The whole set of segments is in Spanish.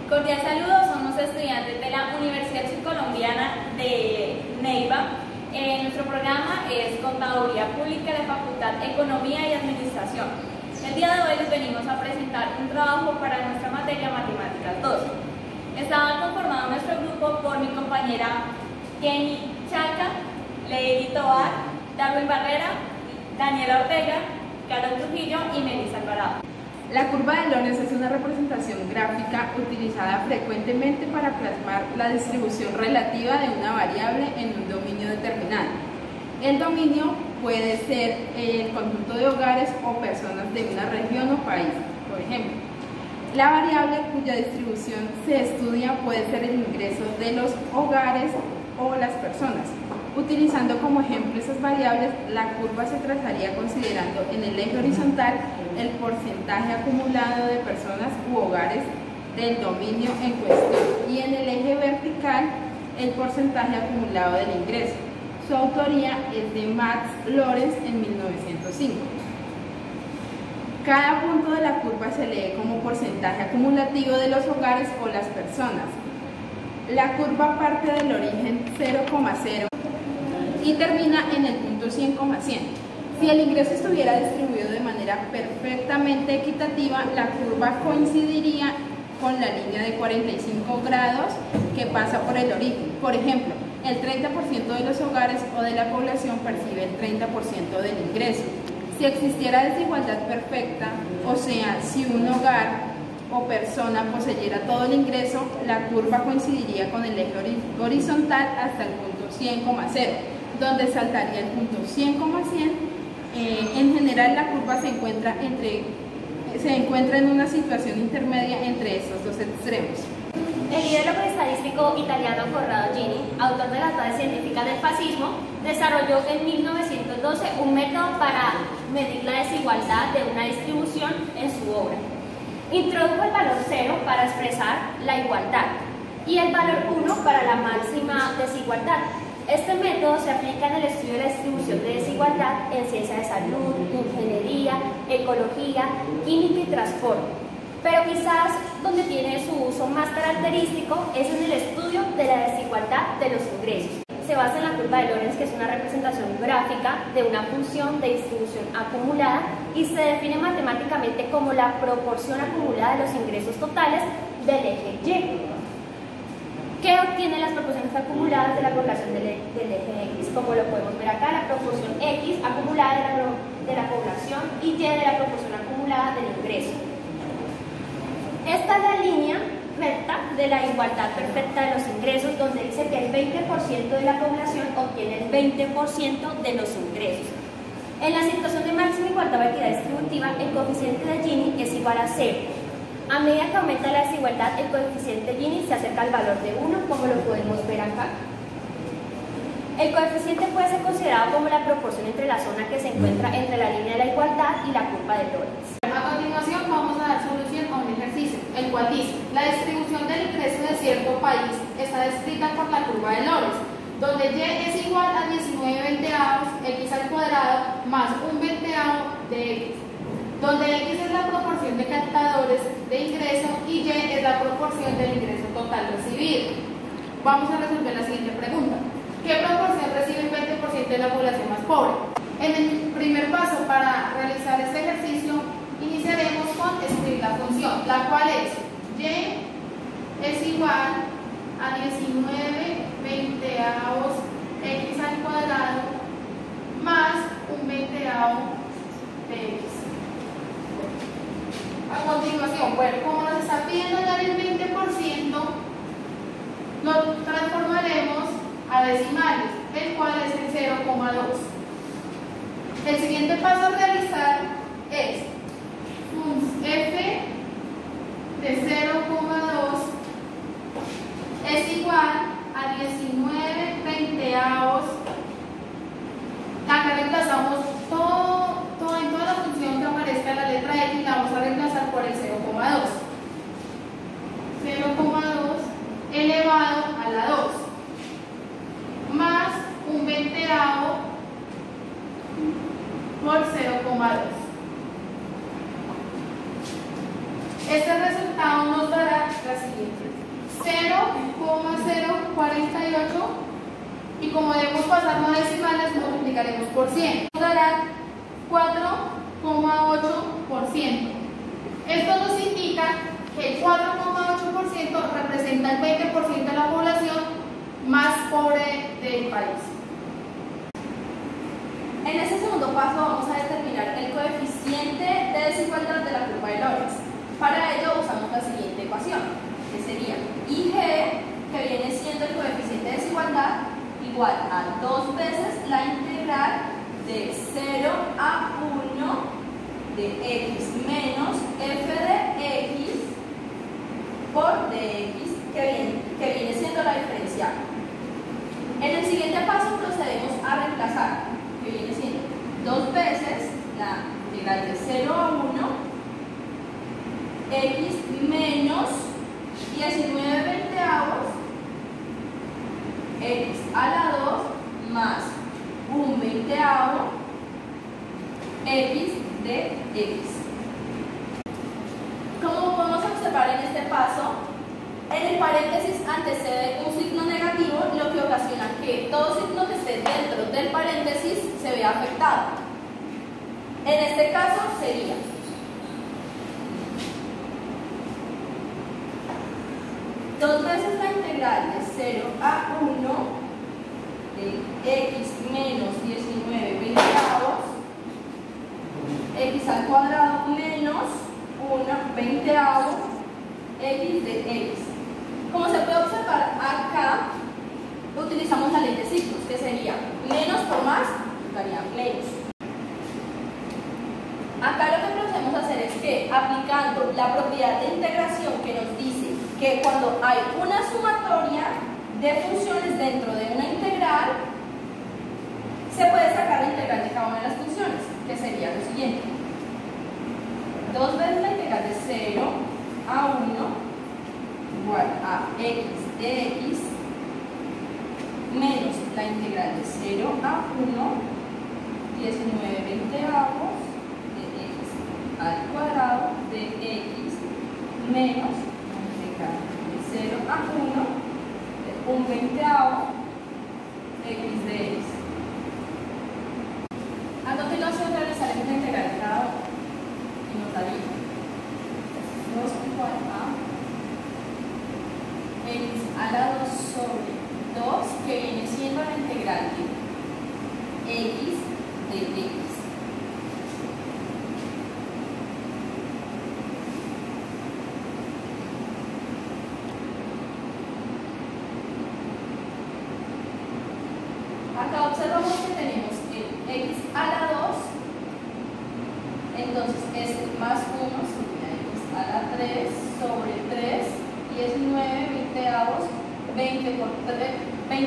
Cordial saludo, somos estudiantes de la Universidad Colombiana de Neiva. Nuestro programa es Contaduría Pública de Facultad Economía y Administración. El día de hoy les venimos a presentar un trabajo para nuestra materia Matemáticas 2. Estaba conformado nuestro grupo por mi compañera Jenny Chaca, Lady Tobar, Darwin Barrera, Daniela Ortega, Carol Trujillo y Melissa Alvarado. La curva de Lorenz es una representación gráfica utilizada frecuentemente para plasmar la distribución relativa de una variable en un dominio determinado. El dominio puede ser el conjunto de hogares o personas de una región o país, por ejemplo. La variable cuya distribución se estudia puede ser el ingreso de los hogares o las personas. Utilizando como ejemplo esas variables, la curva se trazaría considerando en el eje horizontal el porcentaje acumulado de personas u hogares del dominio en cuestión y en el eje vertical el porcentaje acumulado del ingreso. Su autoría es de Max Lorenz en 1905. Cada punto de la curva se lee como porcentaje acumulativo de los hogares o las personas. La curva parte del origen 0,0 y termina en el punto 100,100. Si el ingreso estuviera distribuido de manera perfectamente equitativa, la curva coincidiría con la línea de 45 grados que pasa por el origen. Por ejemplo, el 30% de los hogares o de la población percibe el 30% del ingreso. Si existiera desigualdad perfecta, o sea, si un hogar o persona poseyera todo el ingreso, la curva coincidiría con el eje horizontal hasta el punto 100,0, donde saltaría el punto 100,100. En general, la curva se encuentra en una situación intermedia entre estos dos extremos. El ideólogo estadístico italiano Corrado Gini, autor de las bases científicas del fascismo, desarrolló en 1912 un método para medir la desigualdad de una distribución en su obra. Introdujo el valor 0 para expresar la igualdad y el valor 1 para la máxima desigualdad. Este método se aplica en el estudio de la distribución de desigualdad en ciencia de salud, ingeniería, ecología, química y transporte. Pero quizás donde tiene su uso más característico es en el estudio de la desigualdad de los ingresos. Se basa en la curva de Lorenz, que es una representación gráfica de una función de distribución acumulada y se define matemáticamente como la proporción acumulada de los ingresos totales del eje Y. ¿Qué obtienen las proporciones acumuladas de la población del eje X? Como lo podemos ver acá, la proporción X acumulada de la población y Y de la proporción acumulada del ingreso. Esta es la línea recta de la igualdad perfecta de los ingresos, donde dice que el 20% de la población obtiene el 20% de los ingresos. En la situación de máxima igualdad o equidad distributiva, el coeficiente de Gini es igual a 0. A medida que aumenta la desigualdad, el coeficiente Gini se acerca al valor de 1, como lo podemos ver acá. El coeficiente puede ser considerado como la proporción entre la zona que se encuentra entre la línea de la igualdad y la curva de Lorenz. A continuación vamos a dar solución a un ejercicio, el cual dice: la distribución del ingreso de cierto país está descrita por la curva de Lorenz, donde Y es igual a 19 veinteavos X al cuadrado más un veinteavo de X, donde X es la proporción de captadores de ingreso y Y es la proporción del ingreso total recibido. Vamos a resolver la siguiente pregunta: ¿qué proporción recibe el 20% de la población más pobre? En el primer paso para realizar este ejercicio, iniciaremos con escribir la función, la cual es Y es igual a 19 veinteavos X al cuadrado más un veinteavo de X. A continuación, bueno, como nos está pidiendo dar el 20%, lo transformaremos a decimales, el cual es el 0,2. El siguiente paso a realizar es f de 0,2 es igual a 19 veinteavos. Acá reemplazamos en toda la función que aparezca la letra X, la vamos a reemplazar por el 0,2. 0,2 elevado a la 2 más un veinteavo por 0,2. como debemos pasar no decimales, multiplicaremos por 100. Nos dará 4,8%. Esto nos indica que el 4,8% representa el 20% de la población más pobre del país. En este segundo paso vamos a determinar el coeficiente de desigualdad de la curva de Lorenz. Para ello usamos la siguiente ecuación, que sería IG, que viene siendo el coeficiente de desigualdad, igual a 2 veces la integral de 0 a 1 de x menos f de x por dx, que viene siendo la diferencial. En el siguiente paso procedemos a reemplazar, que viene siendo 2 veces la integral de 0 a 1 x menos 19 veinteavos x a la 2 más 1 veinteavo x de x. Como podemos observar en este paso, en el paréntesis antecede un signo negativo, lo que ocasiona que todo signo que esté dentro del paréntesis se vea afectado. En este caso sería 2 veces la integral de 0 a 1 de x menos 19 veinteavos x al cuadrado menos 1 veinteavo x de x. Como se puede observar acá, utilizamos la ley de signos, que sería menos por más, daría menos. Acá lo que procedemos a hacer es que, aplicando la propiedad de integración que nos dice que cuando hay una sumatoria de funciones dentro de una integral, se puede sacar la integral de cada una de las funciones, que sería lo siguiente: 2 veces la integral de 0 a 1 igual a x de x menos la integral de 0 a 1, 19 veinteavos de x al cuadrado de x menos la integral de 0 a 1 de 1 veinteavo x de x. A continuación realizaremos la integral de cada uno y nos daría 2 igual a x a la 2 sobre 2, que viene siendo la integral de x de x. Acá observamos que tenemos el x a la 2, entonces este más 1 sería x a la 3 sobre 3, 19 veinteavos, 20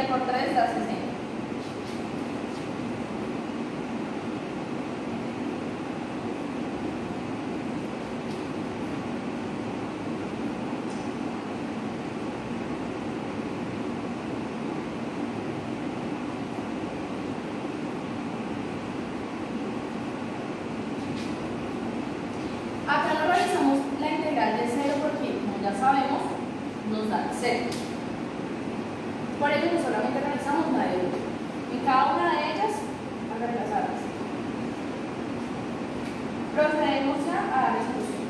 por 3 da 60. Acá no realizamos la integral de 0 porque, como ya sabemos, nos da 0. Por ello, solamente realizamos la de 1. Y cada una de ellas a reemplazarlas. Procedemos ya a la resolución.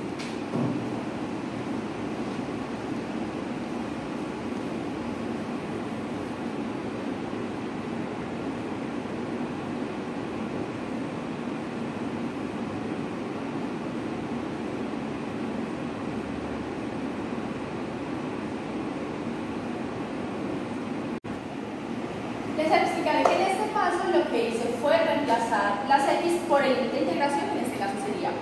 Les explicaré que en este paso lo que hice fue reemplazar las x por el de integración, en este caso sería 1.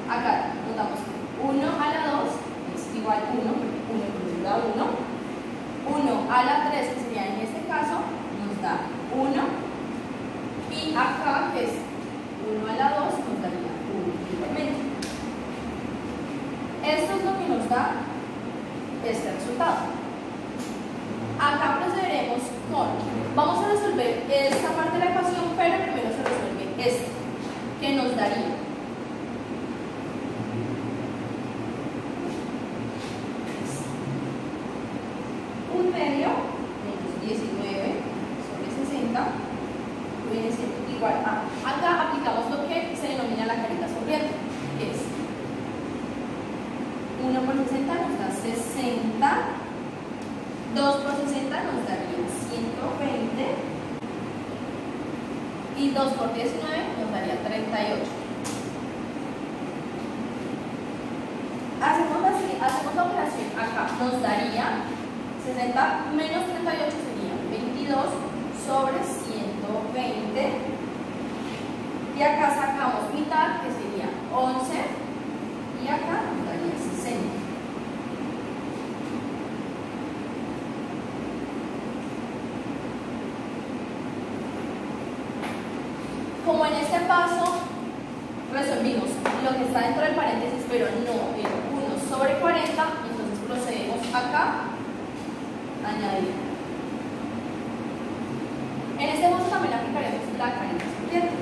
Acá nos damos 1 a la 2 es igual a 1, 1 da 1. 1 a la 3, que sería en este caso, nos da 1. Y acá, que es 1 a la 2, nos daría 1 igualmente. Esto es lo que nos da este resultado. Acá procederemos con, vamos a resolver esta parte de la ecuación, pero primero se resuelve esto, que nos daría 1 medio menos 19 igual a. Acá aplicamos lo que se denomina la carita sonriente, que es 1 por 60 nos da 60, 2 por 60 nos daría 120 y 2 por 19 nos daría 38. Hacemos la operación acá, nos daría 60 menos 38 sería 22 sobre 120 y acá sacamos mitad que sería 11 y acá nos daría 60. Como en este paso resolvimos lo que está dentro del paréntesis pero no el 1 sobre 40, entonces procedemos acá a añadir. En este caso también aplicaremos la carita sonriente,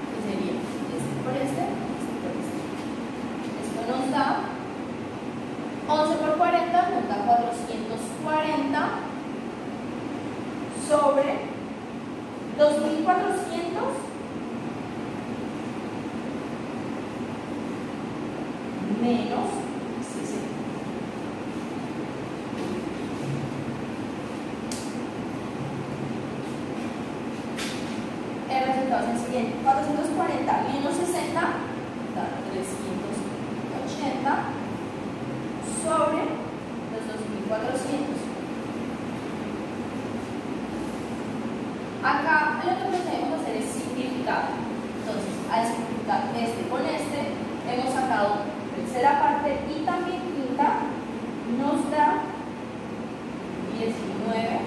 que sería este por este por este. Esto nos da 11 por 40, nos da 440 sobre 2400 menos 60. El resultado es el siguiente: 440 menos 60 da 380 sobre los 2400. Acá lo que procedemos a hacer es simplificar. Entonces, al simplificar este con este, hemos sacado tercera parte y también quinta, nos da 19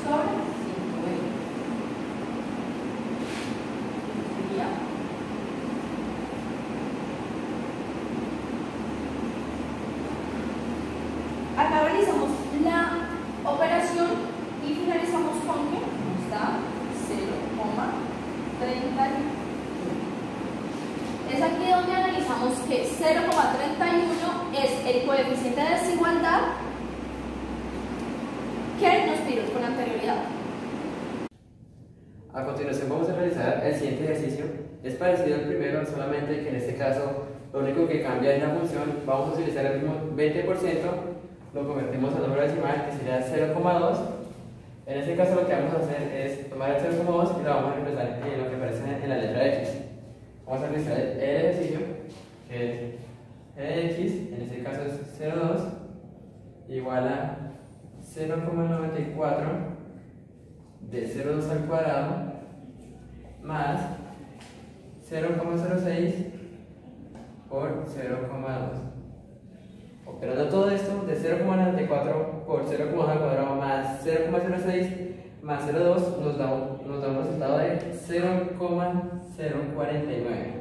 sobre 120. Sería acá realizamos la operación y finalizamos con que nos da 0,31. Es aquí donde analizamos que 0,31 es el coeficiente de desigualdad que nos pidió con anterioridad. A continuación vamos a realizar el siguiente ejercicio. Es parecido al primero, solamente que en este caso lo único que cambia es la función. Vamos a utilizar el mismo 20%, lo convertimos a número decimal, que sería 0,2. En este caso lo que vamos a hacer es tomar el 0,2 y lo vamos a reemplazar en lo que aparece en la letra X. Vamos a realizar el ejercicio, que es X, en este caso es 0,2, igual a 0,94 de 0,2 al cuadrado más 0,06 por 0,2. Operando todo esto de 0,94 por 0,2 al cuadrado más 0,06 más 0,2 nos da un resultado de 0,049.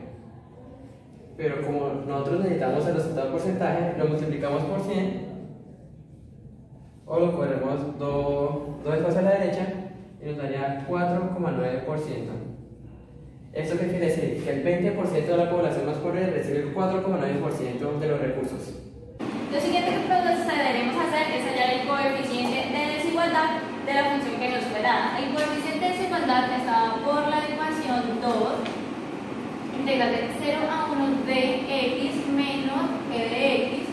Pero como nosotros necesitamos el resultado porcentaje, lo multiplicamos por 100 o lo ponemos dos espacios a la derecha y nos daría 4,9%. ¿Esto qué quiere decir? Que el 20% de la población más pobre recibe el 4,9% de los recursos. Lo siguiente que procederemos a hacer es hallar el coeficiente de desigualdad de la función que nos fue dada. El coeficiente de desigualdad está dado por la ecuación 2, integral de 0 a 1 de x menos g de x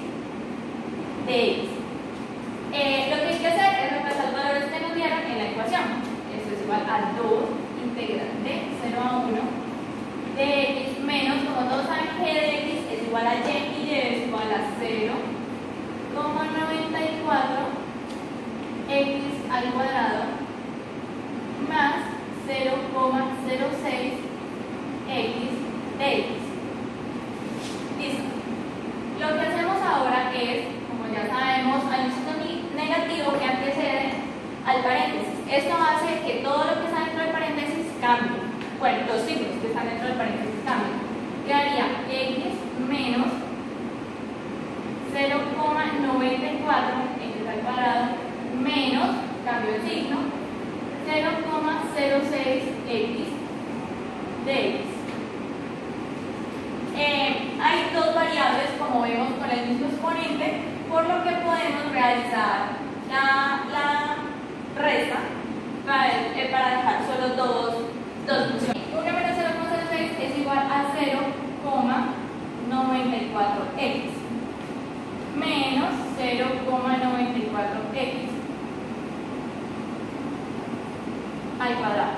de x. Lo que hay que hacer es reemplazar los valores que nos dieron en la ecuación. Esto es igual a 2 integral de 0 a 1 de x menos, como todos saben, g de x es igual a y y y es igual a 0,94 x al cuadrado más 0,06 x de x. Listo. Lo que hacemos ahora es, como ya sabemos, hay un signo negativo que antecede al paréntesis. Esto hace que todo lo que está dentro del paréntesis cambie. Bueno, los signos que están dentro del paréntesis cambien. Quedaría x menos 0,94 x al cuadrado menos, cambio el signo, 0,06 x de x. Hay dos variables, como vemos, con el mismo exponente, por lo que podemos realizar la resta para dejar solo dos funciones. 1 menos 0,06 es igual a 0,94x menos 0,94x al cuadrado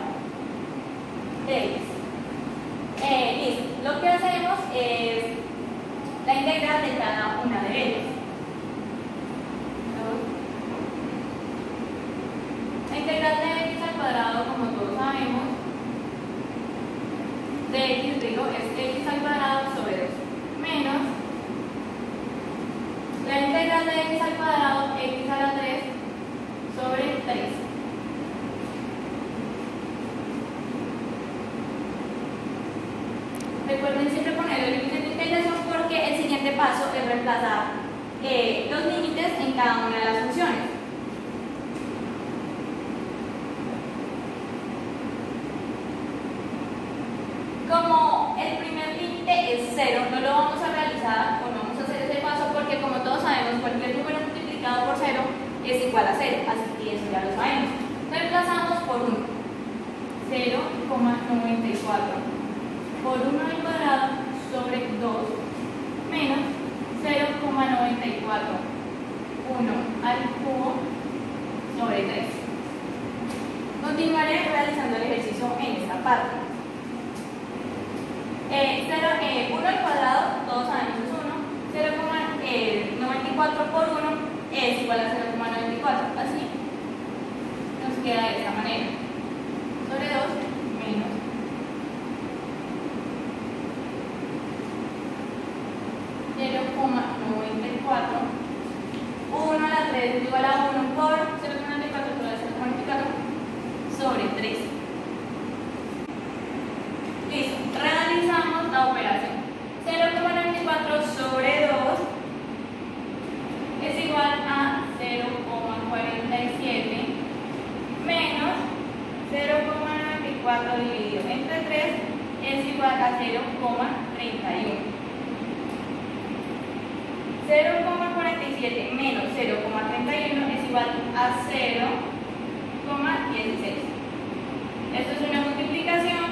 de x. Listo. Lo que hacemos es la integral de cada una de ellas. La integral de x al cuadrado, como todos sabemos, de x, digo, es x al cuadrado sobre 2 menos la integral de x al cuadrado, x a la 3 sobre 3. Recuerden siempre poner el límite de integración porque el siguiente paso es reemplazar los límites en cada una de las funciones. Como el primer límite es 0, no lo vamos a realizar o no vamos a hacer ese paso porque, como todos sabemos, cualquier número multiplicado por 0 es igual a 0, así que eso ya lo sabemos. Reemplazamos por 1, 0,94 por 1 al cuadrado sobre 2 menos 0,94 1 al cubo sobre 3. Continuaré realizando el ejercicio en esta parte. 1 al cuadrado, todos sabemos es 1, 0,94 por 1 es igual a 0,94, así nos queda de esta manera, sobre 2 menos 0,94, 1 a la 3 es igual a 1 por 0,94 por 0,94 sobre 3. Listo, realizamos la operación. 0,94 sobre 2 es igual a 0,47 menos 0,94 dividido entre 3 es igual a 0,31. 0,47 menos 0,31 es igual a 0,16. Esto es una multiplicación.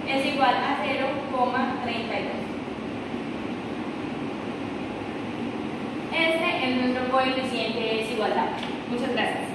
Es igual a 0,32. Este es nuestro coeficiente de desigualdad. Muchas gracias.